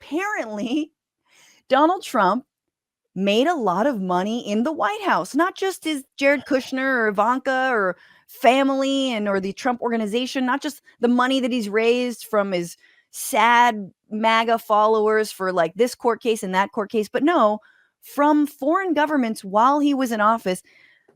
apparently Donald Trump made a lot of money in the White House, not just his Jared Kushner or Ivanka or family or the Trump organization, not just the money that he's raised from his sad MAGA followers for like this court case and that court case, but no, from foreign governments while he was in office.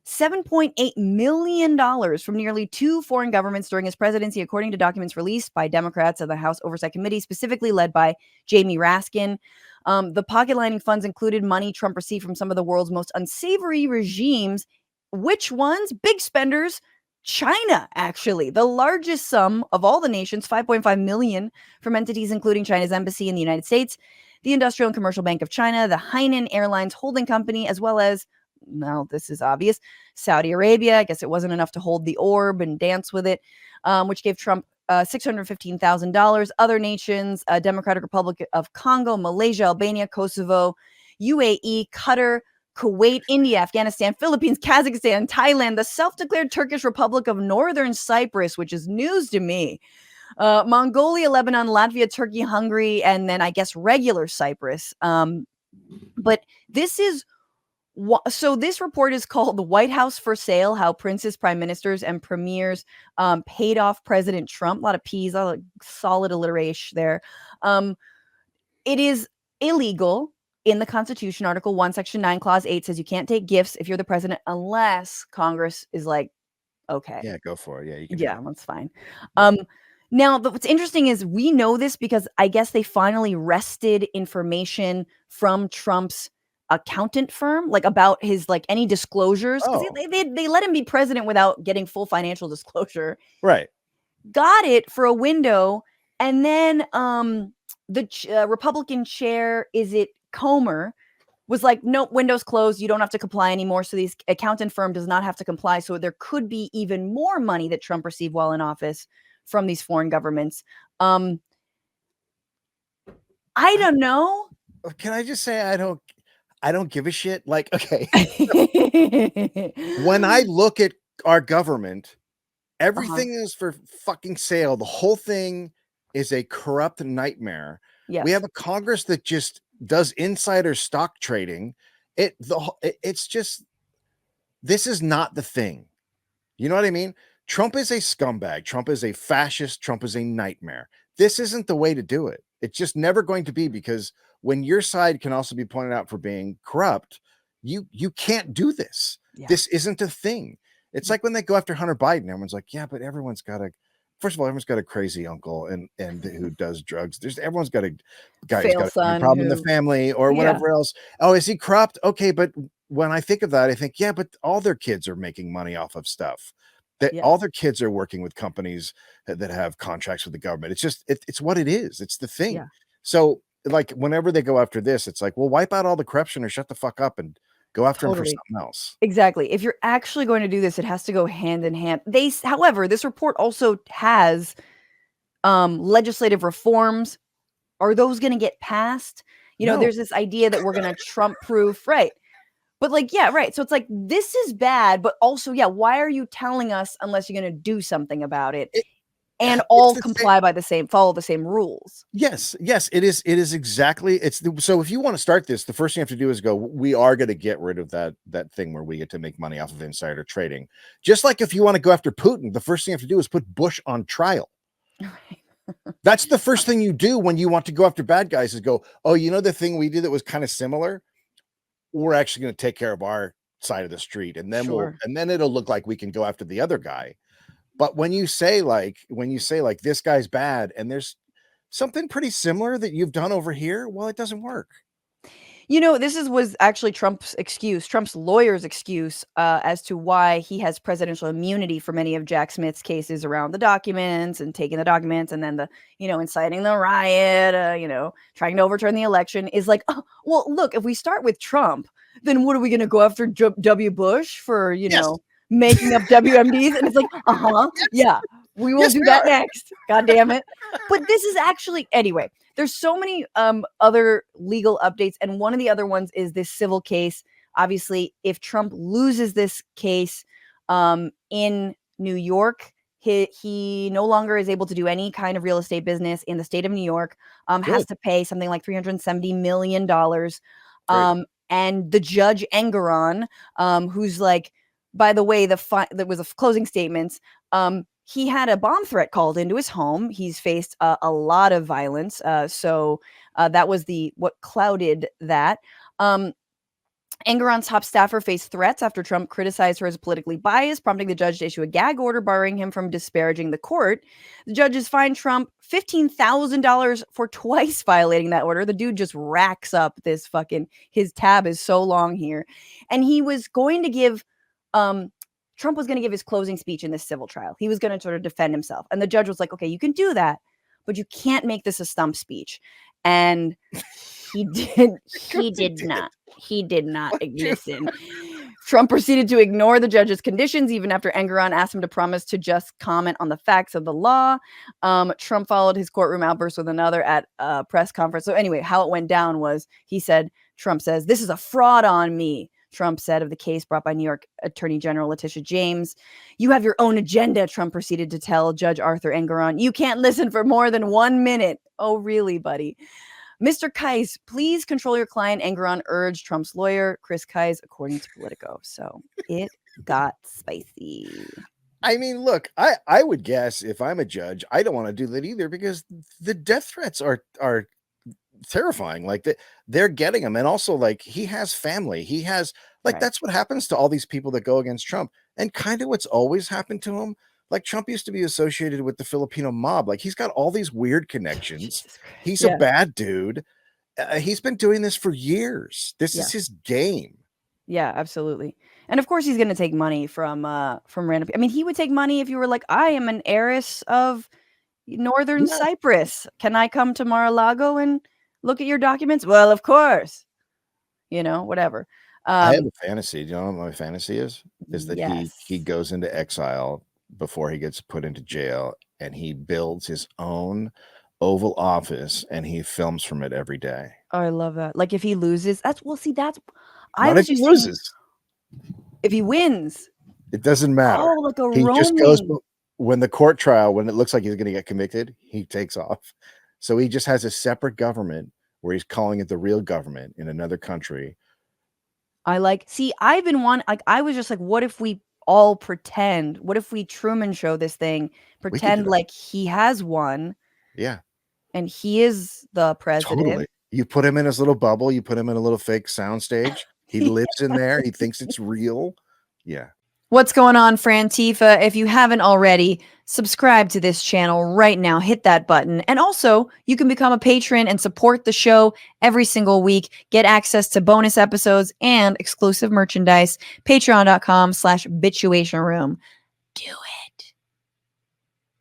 $7.8 million from nearly 2 foreign governments during his presidency, according to documents released by Democrats of the House Oversight Committee, specifically led by Jamie Raskin. The pocket lining funds included money Trump received from some of the world's most unsavory regimes. Which ones? Big spenders. China, actually, the largest sum of all the nations, $5.5 million from entities including China's embassy in the United States, the Industrial and Commercial Bank of China, the Hainan Airlines holding company, as well as, now this is obvious, Saudi Arabia. I guess it wasn't enough to hold the orb and dance with it, which gave Trump $615,000. Other nations, Democratic Republic of Congo, Malaysia, Albania, Kosovo, UAE, Qatar, Kuwait, India, Afghanistan, Philippines, Kazakhstan, Thailand, the self-declared Turkish Republic of Northern Cyprus, which is news to me, Mongolia, Lebanon, Latvia, Turkey, Hungary, and then I guess regular Cyprus. But this is so this report is called "The White House for Sale: How Princes, Prime Ministers, and Premiers Paid Off President Trump." A lot of P's, a lot of solid alliteration there. It is illegal in the Constitution. Article 1, Section 9, Clause 8 says you can't take gifts if you're the president unless Congress is like, okay. Yeah, go for it. Yeah, you can. Yeah, that's fine. Now, what's interesting is we know this because I guess they finally wrested information from Trump's accountant firm, like about his like any disclosures. Oh. They let him be president without getting full financial disclosure. Right. Got it for a window, and then the Republican chair, is it Comer, was like, nope, windows closed. You don't have to comply anymore. So this accountant firm does not have to comply. So there could be even more money that Trump received while in office from these foreign governments. I don't know. Can I just say I don't give a shit? Like, okay. When I look at our government, everything is for fucking sale. The whole thing is a corrupt nightmare. Yes. We have a Congress that just does insider stock trading. It's just, this is not the thing. You know what I mean? Trump is a scumbag. Trump is a fascist. Trump is a nightmare. This isn't the way to do it. It's just never going to be, because when your side can also be pointed out for being corrupt, you can't do this. Yeah. This isn't a thing. It's like when they go after Hunter Biden, everyone's like, yeah, but everyone's got a crazy uncle and who does drugs. Everyone's got a guy who's got a problem in the family or whatever else. Oh, is he corrupt? Okay, but when I think of that, I think, yeah, but all their kids are making money off of stuff. All their kids are working with companies that have contracts with the government. It's just, it's what it is. It's the thing. Yeah. So like whenever they go after this, it's like, well, wipe out all the corruption or shut the fuck up and go after him for something else. Exactly. If you're actually going to do this, it has to go hand in hand. However, this report also has legislative reforms. Are those going to get passed? No. There's this idea that we're going to Trump-proof, right? But like, yeah, right. So it's like, this is bad, but also, yeah, why are you telling us unless you're going to do something about it? And all comply by follow the same rules. Yes, it is. It is exactly. So if you want to start this, the first thing you have to do is go, we are going to get rid of that thing where we get to make money off of insider trading. Just like if you want to go after Putin, the first thing you have to do is put Bush on trial. That's the first thing you do when you want to go after bad guys, is go, oh, the thing we did that was kind of similar, we're actually going to take care of our side of the street, and then then it'll look like we can go after the other guy. But when you say like this guy's bad and there's something pretty similar that you've done over here, well, it doesn't work. This was actually Trump's excuse, Trump's lawyer's excuse as to why he has presidential immunity for many of Jack Smith's cases around the documents and taking the documents and then the, inciting the riot, trying to overturn the election, is like, oh, well, look, if we start with Trump, then what are we going to go after W. Bush for, making up WMDs? And it's like, yeah, we will do that next. God damn it. But this is actually, anyway, there's so many other legal updates. And one of the other ones is this civil case. Obviously, if Trump loses this case in New York, He no longer is able to do any kind of real estate business in the state of New York, has Good. to pay something like $370 million. Great. And the judge Engeron, who's like, by the way, that was a closing statements. He had a bomb threat called into his home. He's faced a lot of violence. So that was what clouded that. Engeron's top staffer faced threats after Trump criticized her as politically biased, prompting the judge to issue a gag order barring him from disparaging the court. The judges fined Trump $15,000 for twice violating that order. The dude just racks up this his tab is so long here. And he was going to give, Trump was going to give his closing speech in this civil trial. He was going to sort of defend himself. And the judge was like, okay, you can do that, but you can't make this a stump speech. And he did not. He did not listen. Trump proceeded to ignore the judge's conditions, even after Engeron asked him to promise to just comment on the facts of the law. Trump followed his courtroom outburst with another at a press conference. So anyway, how it went down was Trump says, "This is a fraud on me." Trump said of the case brought by New York Attorney General Letitia James. "You have your own agenda," Trump proceeded to tell Judge Arthur Engeron. "You can't listen for more than 1 minute." Oh, really, buddy? "Mr. Kais, please control your client," Engeron urged Trump's lawyer, Chris Kais, according to Politico. So it got spicy. I mean, look, I would guess if I'm a judge, I don't want to do that either, because the death threats are terrifying. Like they're getting him. And also, like, he has family. He has, like, Right. that's what happens to all these people that go against Trump. And kind of what's always happened to him. Like, Trump used to be associated with the Filipino mob. Like, he's got all these weird connections. Jesus Christ. He's Yeah. a bad dude. He's been doing this for years. This is his game. Yeah, absolutely. And of course he's going to take money from random people. I mean, he would take money if you were like, "I am an heiress of Northern Yeah. Cyprus. Can I come to Mar-a-Lago and look at your documents?" Well, of course. Whatever. I have a fantasy. Do you know what my fantasy is? Is that he Yes. goes into exile before he gets put into jail, and he builds his own Oval Office, and he films from it every day. Oh, I love that. Like if he loses, I Not was if he just thinking loses. if he wins. It doesn't matter. Oh, like a He just goes roaming. when the court trial, when it looks like he's going to get convicted, he takes off. So he just has a separate government where he's calling it the real government in another country. I've been I was just like, what if we all pretend? What if we Truman Show this thing? We could do Pretend that. like he has won Yeah, and he is the president. totally. You put him in his little bubble. You put him in a little fake soundstage. He lives in there. He thinks it's real. Yeah. What's going on, Frantifa? If you haven't already, subscribe to this channel right now. Hit that button. And also, you can become a patron and support the show every single week. Get access to bonus episodes and exclusive merchandise. Patreon.com/Bitchuation Room. Do it.